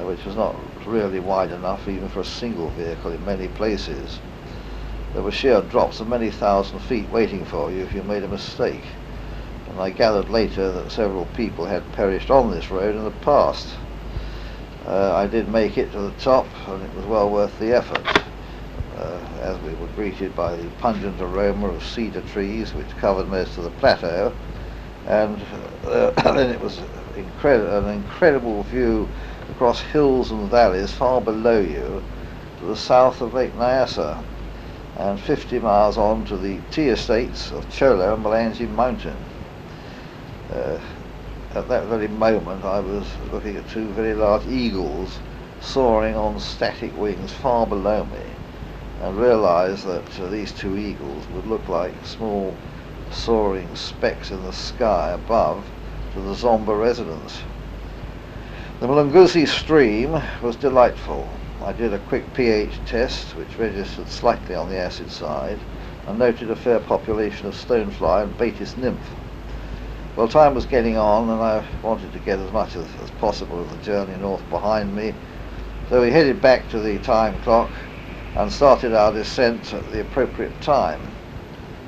which was not really wide enough even for a single vehicle in many places. There were sheer drops of many thousand feet waiting for you if you made a mistake, and I gathered later that several people had perished on this road in the past. I did make it to the top, and it was well worth the effort, as we were greeted by the pungent aroma of cedar trees which covered most of the plateau, and then it was an incredible view across hills and valleys far below you to the south of Lake Nyassa, and 50 miles on to the tea estates of Cholo and Malangi Mountain. At that very moment I was looking at two very large eagles soaring on static wings far below me, and realised that these two eagles would look like small soaring specks in the sky above to the Zomba residents. The Mlunguzi stream was delightful. I did a quick pH test which registered slightly on the acid side, and noted a fair population of stonefly and Batis nymph. Well, time was getting on, and I wanted to get as much as possible of the journey north behind me, so we headed back to the time clock and started our descent at the appropriate time.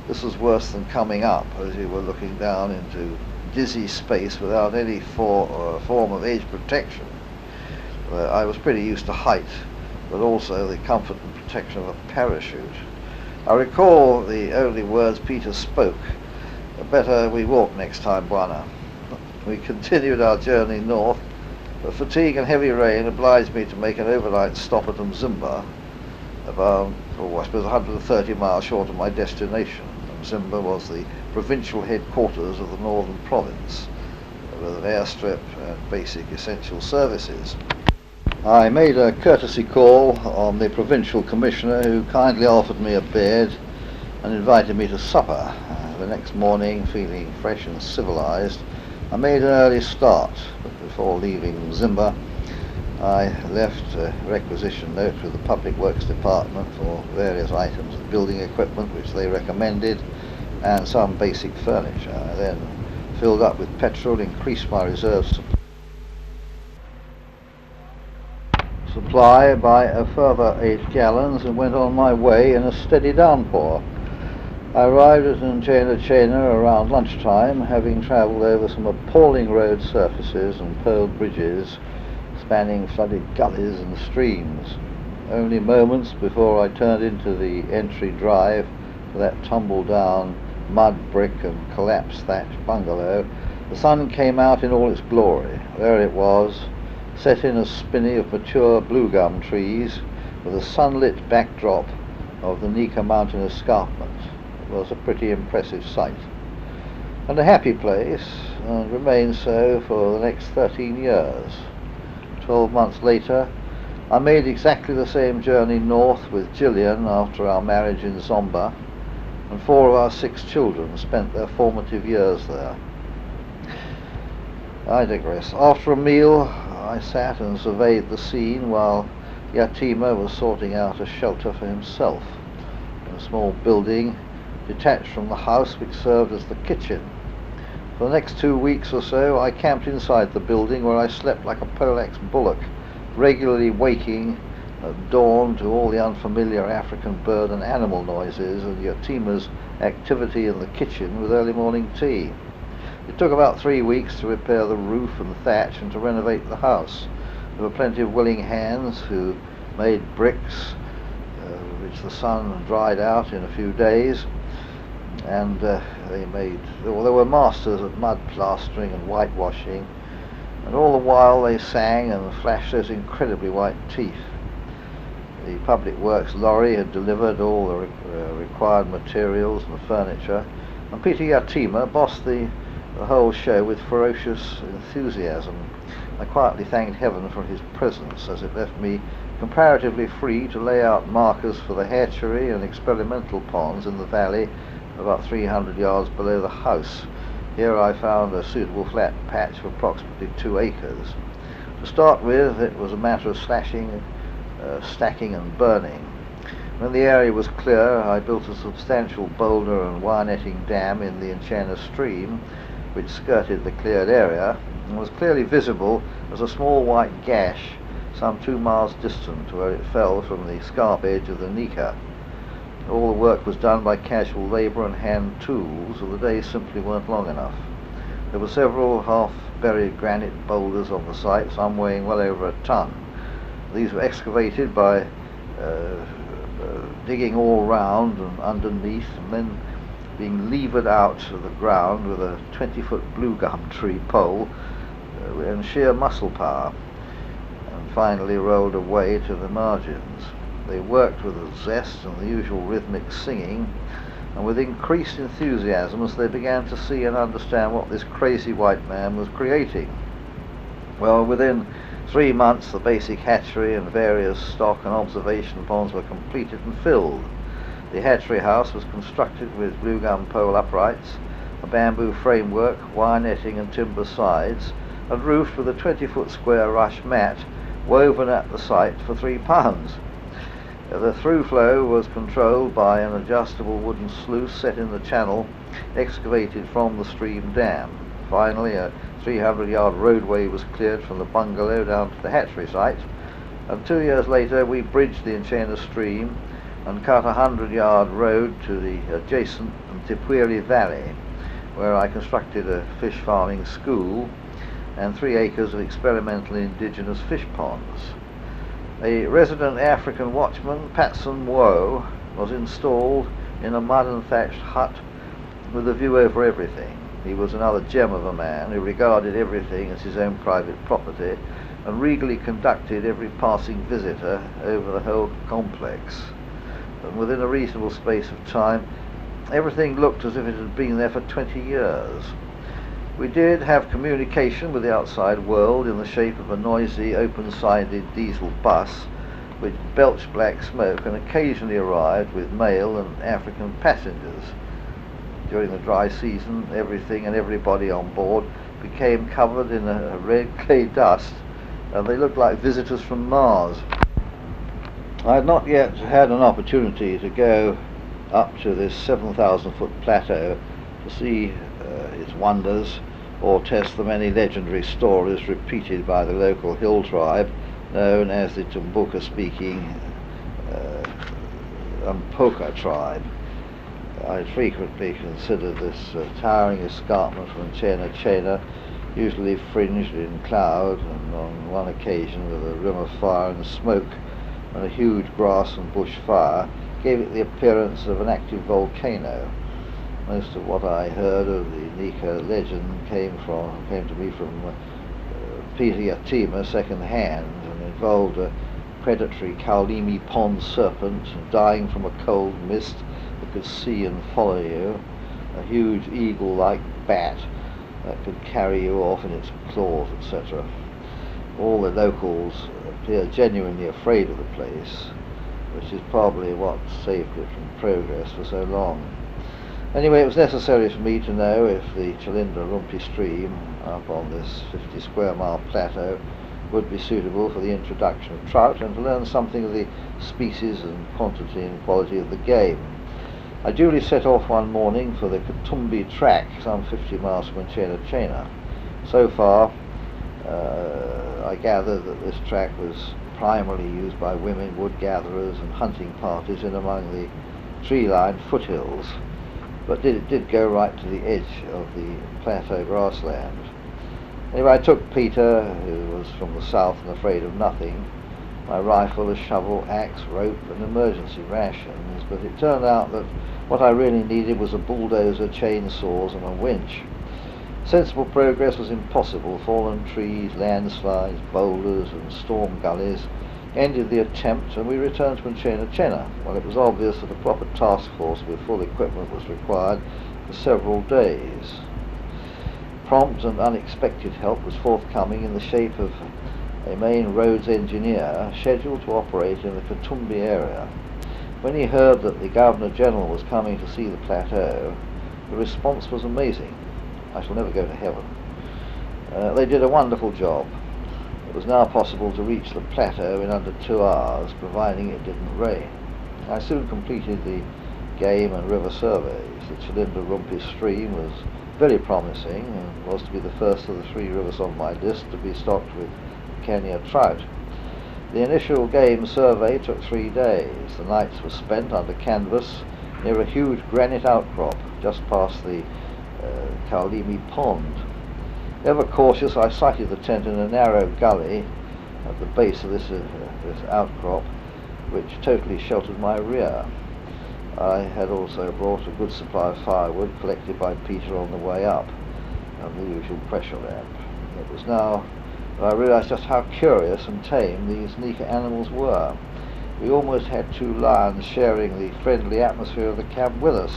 This was worse than coming up, as you were looking down into dizzy space without any form of edge protection. I was pretty used to height, but also the comfort and protection of a parachute. I recall the only words Peter spoke: "Better we walk next time, Bwana." We continued our journey north, but fatigue and heavy rain obliged me to make an overnight stop at Mzimba, about, I suppose, 130 miles short of my destination. Mzimba was the provincial headquarters of the northern province, with an airstrip and basic essential services. I made a courtesy call on the provincial commissioner, who kindly offered me a bed and invited me to supper. The next morning, feeling fresh and civilized, I made an early start, but before leaving Mzimba, I left a requisition note with the Public Works Department for various items of building equipment which they recommended, and some basic furniture. I then filled up with petrol, increased my reserve supply by a further 8 gallons, and went on my way in a steady downpour. I arrived at Nyassaland around lunchtime, having travelled over some appalling road surfaces and pole bridges spanning flooded gullies and streams. Only moments before I turned into the entry drive for that tumble-down mud brick and collapsed thatch bungalow, the sun came out in all its glory. There it was, set in a spinney of mature blue gum trees, with a sunlit backdrop of the Nika mountain escarpment. It was a pretty impressive sight, and a happy place, and remained so for the next 13 years. 12 months later, I made exactly the same journey north with Gillian after our marriage in Zomba, and 4 of our 6 children spent their formative years there. I digress. After a meal, I sat and surveyed the scene while Yatima was sorting out a shelter for himself in a small building detached from the house which served as the kitchen. For the next 2 weeks or so, I camped inside the building, where I slept like a Polax bullock, regularly waking at dawn to all the unfamiliar African bird and animal noises, and Yatima's activity in the kitchen with early morning tea. It took about 3 weeks to repair the roof and thatch and to renovate the house. There were plenty of willing hands who made bricks, which the sun dried out in a few days, and there were masters at mud plastering and whitewashing, and all the while they sang and flashed those incredibly white teeth. The Public Works lorry had delivered all the required materials and furniture, and Peter Yatima bossed the whole show with ferocious enthusiasm. I quietly thanked heaven for his presence, as it left me comparatively free to lay out markers for the hatchery and experimental ponds in the valley about 300 yards below the house. Here I found a suitable flat patch of approximately 2 acres. To start with, it was a matter of stacking and burning. When the area was clear, I built a substantial boulder and wire netting dam in the Nyassaland stream, which skirted the cleared area and was clearly visible as a small white gash some 2 miles distant, where it fell from the scarp edge of the Nika. All the work was done by casual labour and hand tools, and the days simply weren't long enough. There were several half-buried granite boulders on the site, some weighing well over a ton. These were excavated by digging all round and underneath, and then being levered out of the ground with a 20-foot blue gum tree pole and sheer muscle power, and finally rolled away to the margins. They worked with a zest and the usual rhythmic singing, and with increased enthusiasm as they began to see and understand what this crazy white man was creating. Well, within 3 months the basic hatchery and various stock and observation ponds were completed and filled. The hatchery house was constructed with blue gum pole uprights, a bamboo framework, wire netting and timber sides, and roofed with a 20-foot square rush mat woven at the site for £3. The through flow was controlled by an adjustable wooden sluice set in the channel excavated from the stream dam. Finally, a 300-yard roadway was cleared from the bungalow down to the hatchery site, and 2 years later we bridged the Nchena stream and cut a 100-yard road to the adjacent Tipwiri Valley, where I constructed a fish farming school and 3 acres of experimental indigenous fish ponds. A resident African watchman, Patson Woe, was installed in a mud and thatched hut with a view over everything. He was another gem of a man who regarded everything as his own private property and regally conducted every passing visitor over the whole complex. And within a reasonable space of time, everything looked as if it had been there for 20 years. We did have communication with the outside world in the shape of a noisy, open-sided diesel bus which belched black smoke and occasionally arrived with male and African passengers. During the dry season, everything and everybody on board became covered in a red clay dust, and they looked like visitors from Mars. I had not yet had an opportunity to go up to this 7,000-foot plateau to see its wonders, or test the many legendary stories repeated by the local hill tribe known as the Tumbuka-speaking Mpoka tribe. I frequently considered this towering escarpment from Nyassaland, usually fringed in cloud, and on one occasion with a rim of fire and smoke and a huge grass and bush fire, gave it the appearance of an active volcano. Most of what I heard of the Nika legend came to me from Peter Yatima second hand, and involved a predatory Kaulimi pond serpent dying from a cold mist that could see and follow you, a huge eagle-like bat that could carry you off in its claws, etc. All the locals appeared genuinely afraid of the place, which is probably what saved it from progress for so long. Anyway, it was necessary for me to know if the Chilindra-Rumpi stream up on this 50 square mile plateau would be suitable for the introduction of trout, and to learn something of the species and quantity and quality of the game. I duly set off one morning for the Katumbi track, some 50 miles from Nyassaland. So far, I gathered that this track was primarily used by women, wood gatherers and hunting parties in among the tree-lined foothills, but it did go right to the edge of the plateau grassland. Anyway, I took Peter, who was from the south and afraid of nothing, my rifle, a shovel, axe, rope and emergency rations, but it turned out that what I really needed was a bulldozer, chainsaws and a winch. Sensible progress was impossible. Fallen trees, landslides, boulders and storm gullies ended the attempt, and we returned to Nyassaland. Well, it was obvious that a proper task force with full equipment was required for several days. Prompt and unexpected help was forthcoming in the shape of a main roads engineer scheduled to operate in the Katumbi area. When he heard that the Governor-General was coming to see the plateau, the response was amazing. I shall never go to heaven. They did a wonderful job. It was now possible to reach the plateau in under 2 hours, providing it didn't rain. I soon completed the game and river surveys. The Chilindra-Rumpi stream was very promising and was to be the first of the 3 rivers on my list to be stocked with Kenya trout. The initial game survey took 3 days. The nights were spent under canvas near a huge granite outcrop just past the Kaulimi Pond. Ever cautious, I sighted the tent in a narrow gully at the base of this outcrop, which totally sheltered my rear. I had also brought a good supply of firewood collected by Peter on the way up, and the usual pressure lamp. It was now that I realised just how curious and tame these Nika animals were. We almost had 2 lions sharing the friendly atmosphere of the camp with us.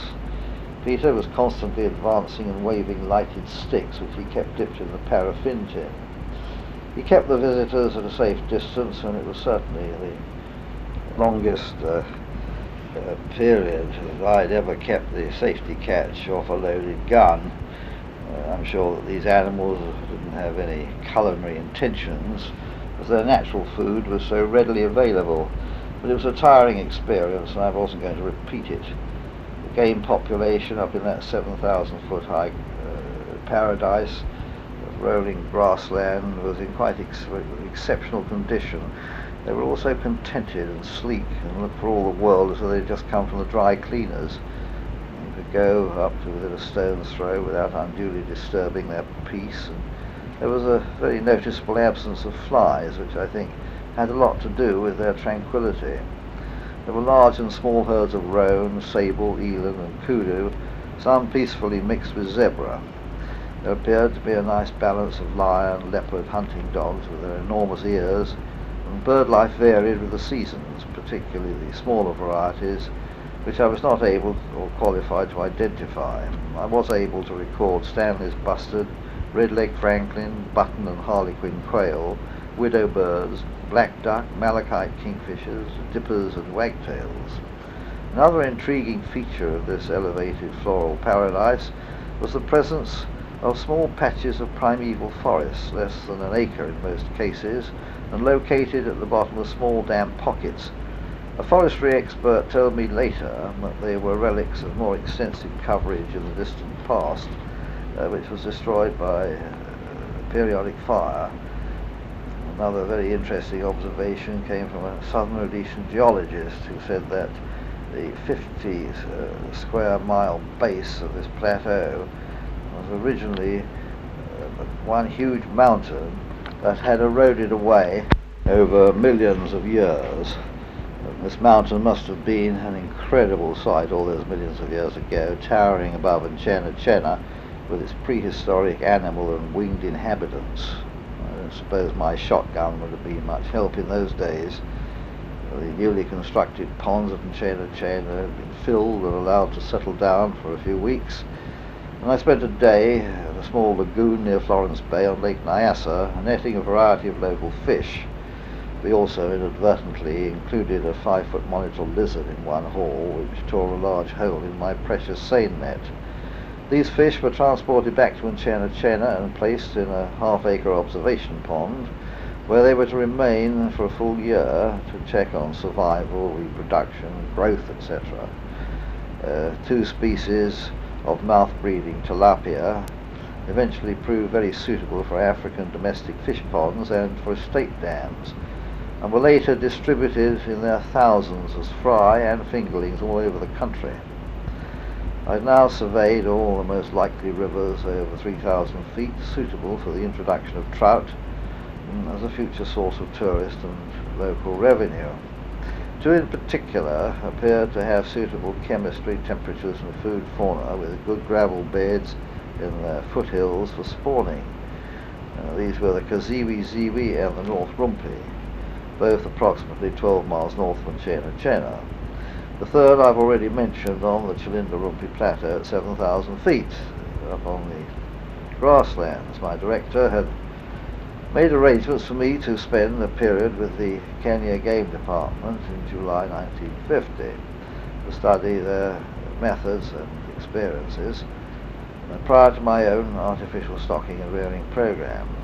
Peter was constantly advancing and waving lighted sticks, which he kept dipped in the paraffin tin. He kept the visitors at a safe distance, and it was certainly the longest period that I'd ever kept the safety catch off a loaded gun. I'm sure that these animals didn't have any culinary intentions, as their natural food was so readily available, but it was a tiring experience and I wasn't going to repeat it. The game population up in that 7,000 foot high paradise of rolling grassland was in quite exceptional condition. They were also contented and sleek and looked for all the world as though they'd just come from the dry cleaners. You could go up to within a stone's throw without unduly disturbing their peace, and there was a very noticeable absence of flies, which I think had a lot to do with their tranquility. There were large and small herds of roan, sable, eland and kudu, some peacefully mixed with zebra. There appeared to be a nice balance of lion, leopard, hunting dogs with their enormous ears, and bird life varied with the seasons, particularly the smaller varieties, which I was not able or qualified to identify. I was able to record Stanley's bustard, red-legged franklin, button and harlequin quail, widow birds, black duck, malachite kingfishers, dippers and wagtails. Another intriguing feature of this elevated floral paradise was the presence of small patches of primeval forests, less than an acre in most cases, and located at the bottom of small damp pockets. A forestry expert told me later that they were relics of more extensive coverage in the distant past, which was destroyed by periodic fire. Another very interesting observation came from a southern Rhodesian geologist who said that the 50 square mile base of this plateau was originally one huge mountain that had eroded away over millions of years. This mountain must have been an incredible sight all those millions of years ago, towering above Nyassaland with its prehistoric animal and winged inhabitants. I don't suppose my shotgun would have been much help in those days. The newly constructed ponds at Nyassaland had been filled and allowed to settle down for a few weeks, and I spent a day at a small lagoon near Florence Bay on Lake Nyassa, netting a variety of local fish. We also inadvertently included a 5-foot monitor lizard in one haul, which tore a large hole in my precious seine net. These fish were transported back to Nyassaland and placed in a half-acre observation pond, where they were to remain for a full year to check on survival, reproduction, growth, etc. 2 species of mouth-breathing tilapia eventually proved very suitable for African domestic fish ponds and for estate dams, and were later distributed in their thousands as fry and fingerlings all over the country. I've now surveyed all the most likely rivers over 3,000 feet suitable for the introduction of trout as a future source of tourist and local revenue. 2 in particular appeared to have suitable chemistry, temperatures and food fauna, with good gravel beds in their foothills for spawning. These were the Kaziwi-Ziwi and the North Rumpi, both approximately 12 miles north from Nyassaland. The third I've already mentioned on the Chilinda Rumpi Plateau at 7,000 feet, up on the grasslands. My director had made arrangements for me to spend a period with the Kenya Game Department in July 1950 to study their methods and experiences prior to my own artificial stocking and rearing programs.